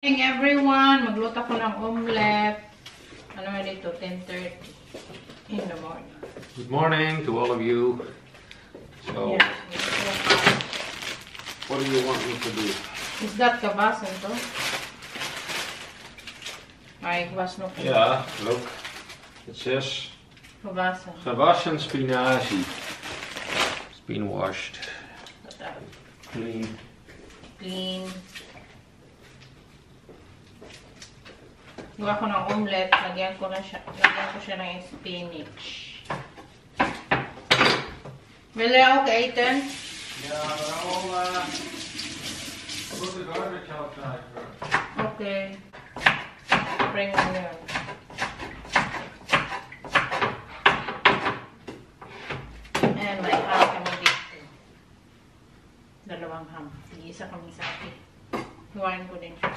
Good morning everyone, magluto ko ng omelette. Ano na dito? 10:30 in the morning. Good morning to all of you. So, Yeah. what do you want me to do? Is that kabasan to? Ay, kabas no. Yeah, look. It says Kabasan. gewassen spinazie. It's been washed. Clean. Clean. Gawa ko ng omelette. Lagyan ko siya ng spinach. Will you okay, Ethan? Yeah, but I'll put the garbage outside first. Okay. Bring on yun. And may ham kami dito. Dalawang ham. Isa kami sa akin. Hiwain ko din siya.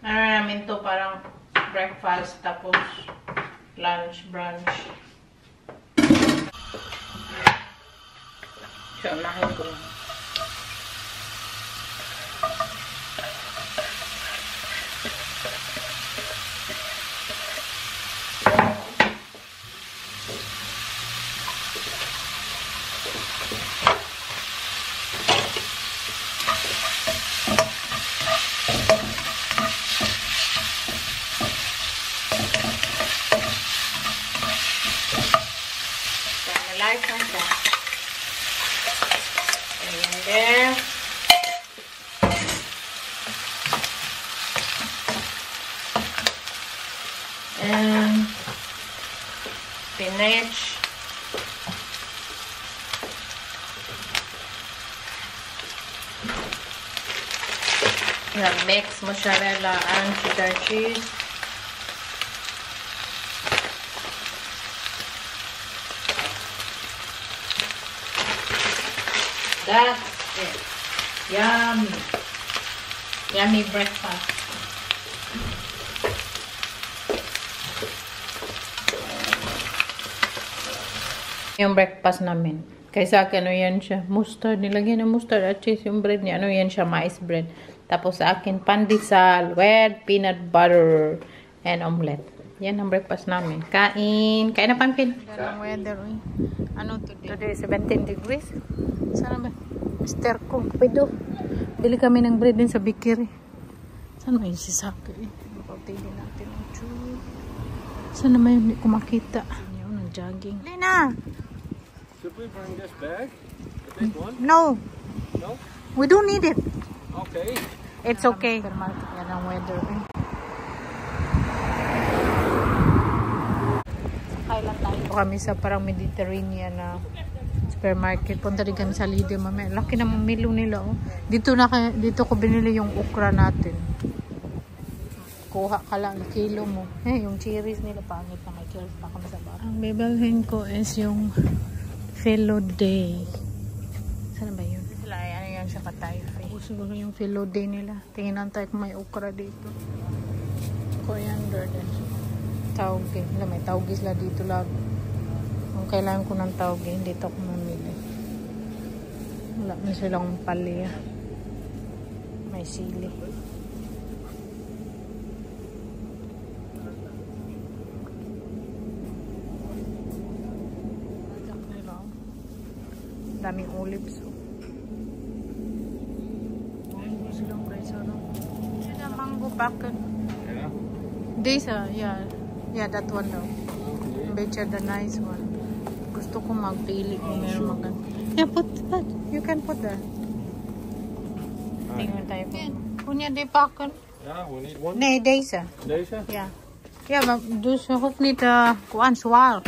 Ano namin to, parang breakfast tapos lunch, brunch. So, unahin ko lang. Like that. And there. And spinach. Mix mozzarella and cheddar cheese. That's it. Yummy. Yummy breakfast. Yung breakfast namin. Kaysa akin, ano yan siya? Mustard. Nilagyan ng mustard at cheese yung bread niya. Ano yan siya? Mais bread. Tapos sa akin, pandesal with peanut butter and omelette. Yan ang breakfast namin. Kain. Kain na pumpkin. Ang weather. Ano today? Today 17 degrees. Sana ba? Mister ko. Pwede. Bili kami ng bread din sa bakery. Saan ba yung sisake? Pagpapili natin. Saan naman yung kumakita? Yun, ang jogging. Lina! Should we bring this bag? The big one? No. No? We don't need it. Okay. It's okay. Yan ang weather. Sakay lang tayo. Kami sa parang Mediterranean na supermarket. Punta din kami sa Lidl mamaya. Laki na milo nila. Oh. Dito ko binili yung okra natin. Kuha ka lang kilo mo. Yung cherries nila pangit na may cherries pa kami sa bar. Ang bibilhin ko is yung Filo Day. Saan ba yun? Ano yan sa Patay? Siguro yung Filo Day nila. Tingnan tayo kung may okra dito. Coriander din. Tauge. May tauge sila dito lang. Kung kailangan ko ng tauge, dito ako mamili. Wala na silang palya. May sili. Daming olives. Silang price ano. Sila mango packet. Yeah. This yeah. Yeah, that one daw. Better the nice one. Gusto ko magpili kung meron maganda. Yeah, put that. You can put that. Tingnan tayo po. Punya de packet. Yeah, we need one. Nee, deze. Deze? Ja. Ja, maar dus je hoeft niet kuan zwaar.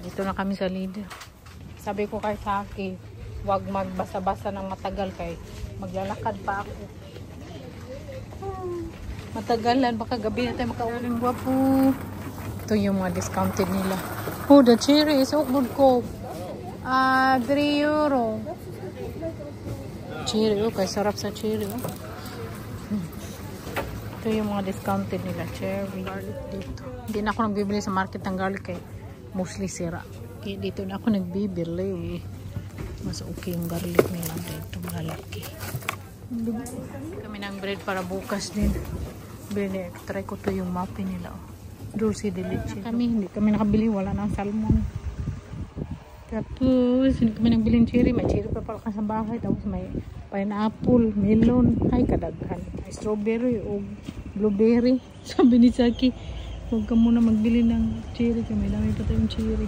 Dito na kami sa Lidl. Sabi ko kay Saki, huwag magbasa-basa ng matagal kay maglalakad pa ako. Matagalan, baka gabi na tayo makauling gwapo. Ito yung mga discounted nila. Oh, the cherry is so good ko. 3 euro. Cherry, oh, kay sarap sa cherry. Oh. Ito yung mga discounted nila. Cherry. Garlic dito. Hindi na ako nagbibili sa market ng garlic eh. Mostly sira. Kaya dito na ako nagbibili. Mas okay yung garlic nila dito, malaki. Kami ng bread para bukas din. Bili, try ko to yung muffin nila. Oh. Dulce de leche. Hindi kami nakabili, wala nang salmon. Tapos, hindi kami nagbili ng cherry. May cherry pa pala sa bahay. Tapos may pineapple, melon. Ay, kadaghan. May strawberry o blueberry. Sabi ni Saki, huwag ka muna magbili ng cherry. May dami pa tayong cherry.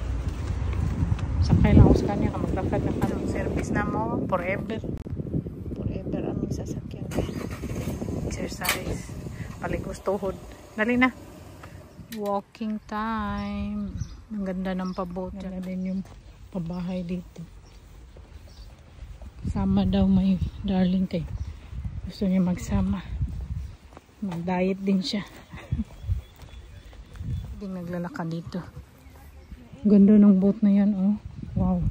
Sakay lang ako sa kanya. Maglakad na kami. Service na mo. Forever. Forever aming sasakyan. Exercise. Paligos tuhod. Dali na. Walking time. Ang ganda ng pabot. Ganda din yung pabahay dito. Sama daw may darling kay. Gusto niya magsama. Mag-diet din siya. Hindi naglalakad dito. Ganda ng boat na yan, oh. Wow.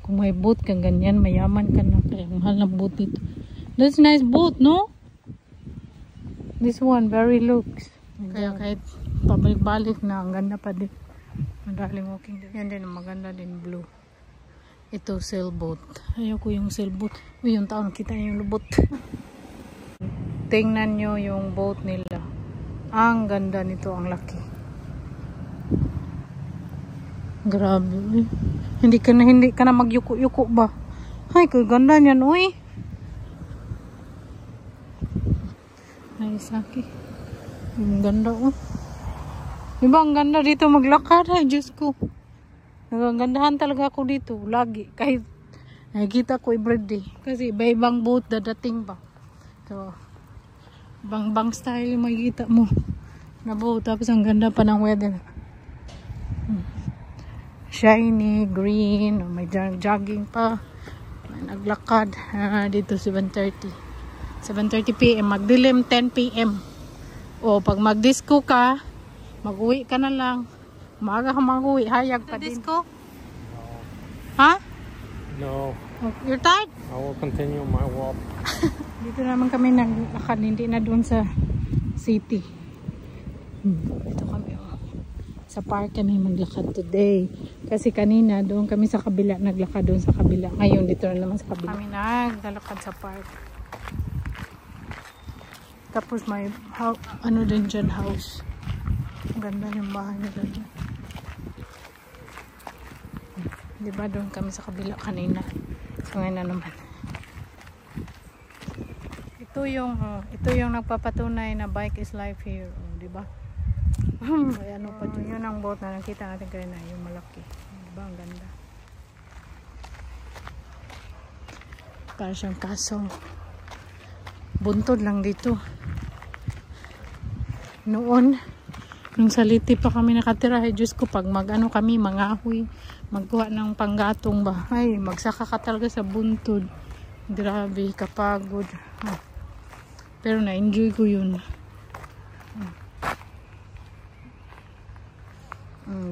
Kung may boat kang ganyan, mayaman ka na. Kaya mahal na boat dito. That's nice boat, no? This one, very looks. Kaya kahit pabalik-balik na, ang ganda pa din. Madaling walking din. Yan din, maganda din, blue. Ito, sailboat. Ayoko yung sailboat. Uy, yung tao, nakita niyo yung lubot. Tingnan nyo yung boat nila. Ang ganda nito, ang laki. Grabe, uy. Hindi ka na magyuko-yuko ba? Ay, kaganda niyan, uy. Ay, Saki. Ang ganda, oh. Diba, ang ganda dito maglakad. Ay, Diyos ko. Nagagandahan talaga ako dito. Lagi. Kahit nakikita ko everyday. Kasi iba-ibang boat dadating ba. So, bang style yung makikita mo. Na boat. Tapos ang ganda pa ng weather. Shiny, green. May jogging pa. May naglakad. Dito 7:30. 7:30 PM. Magdilim 10 PM. O, pag mag-disco ka, mag-uwi ka na lang. Umaga ka mag-uwi. Hayag pa din. Disco? Ha? No. You're tired? I will continue my walk. Dito naman kami naglakad. Hindi na doon sa city. Dito kami. Oh. Sa park kami maglakad today. Kasi kanina doon kami sa kabila. Naglakad doon sa kabila. Ngayon dito na naman sa kabila. Kami naglalakad sa park. Tapos may ano din dyan, house. Ang ganda yung bahay nila dyan. Diba doon kami sa kabila kanina. So ngayon na naman. Ito yung nagpapatunay na bike is life here. Diba? Ay, ano pa dyan. Yun ang boat na nakita natin kanina. Yung malaki. Diba? Ang ganda. Para siyang castle. Buntod lang dito. Noon, nung sa Liti pa kami nakatira, ay Diyos ko, pag mag-ano kami, mangahoy, magkuha ng panggatong ba, ay, magsaka ka talaga sa buntod. Grabe, kapagod. Pero na-enjoy ko yun.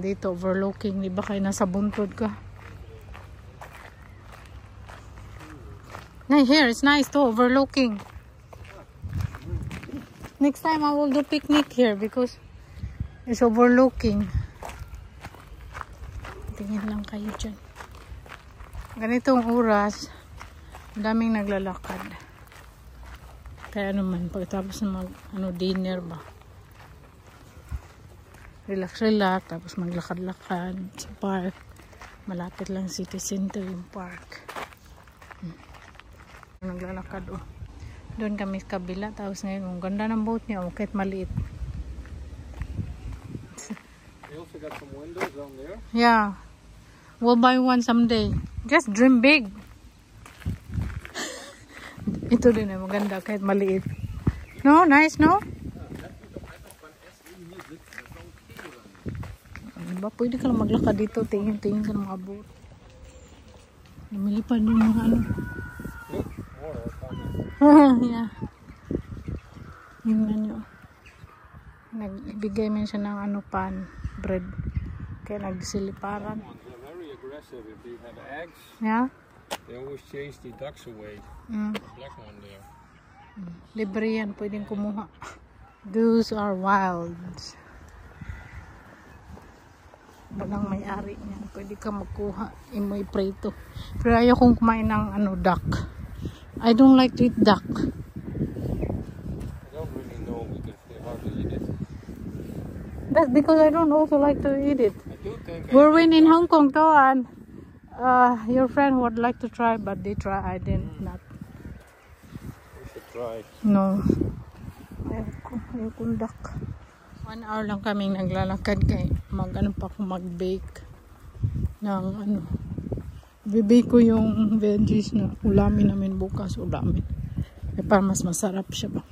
Dito, overlooking, di ba kayo nasa buntod ka? Here, it's nice too, overlooking. Next time I will do picnic here because it's overlooking. Tingin lang kayo dyan. Ganitong oras, daming naglalakad. Kaya naman, pagkatapos na dinner ba. Relax, tapos maglakad-lakad sa park. Malapit lang city center yung park. Naglalakad, oh. Doon kami sa kabila. Tapos ngayon, ang ganda ng boat niya. Kahit maliit. They also got some windows down there. Yeah. We'll buy one someday. Just dream big. Ito din eh. Maganda kahit maliit. No? Nice, no? Diba? Pwede ka lang maglakad dito. Tingin-tingin ka ng mga boat. Lumilipad yung mga ano. Yeah. Yung nyo. Nagbigay man siya ng ano pan, bread. Kaya nagsiliparan. They're very aggressive. If they have eggs, yeah, they always chase the ducks away. The black one there. Libre yan, pwedeng kumuha. Those are wild. Walang may-ari niya. Pwede ka magkuha. Imoy prito. Pero ayaw kong kumain ng duck. I don't like to eat duck. I don't really know because they hardly eat it. That's because I don't also like to eat it. I do think We're in Hong Kong though, and your friend would like to try, but they try. I did not. we should try. No. Ayaw kong duck. 1 hour lang kaming naglalakad kay mag-ano pa ako mag-bake ng bibake ko yung veggies na ulamin namin bukas, ulamin. Para mas masarap siya ba.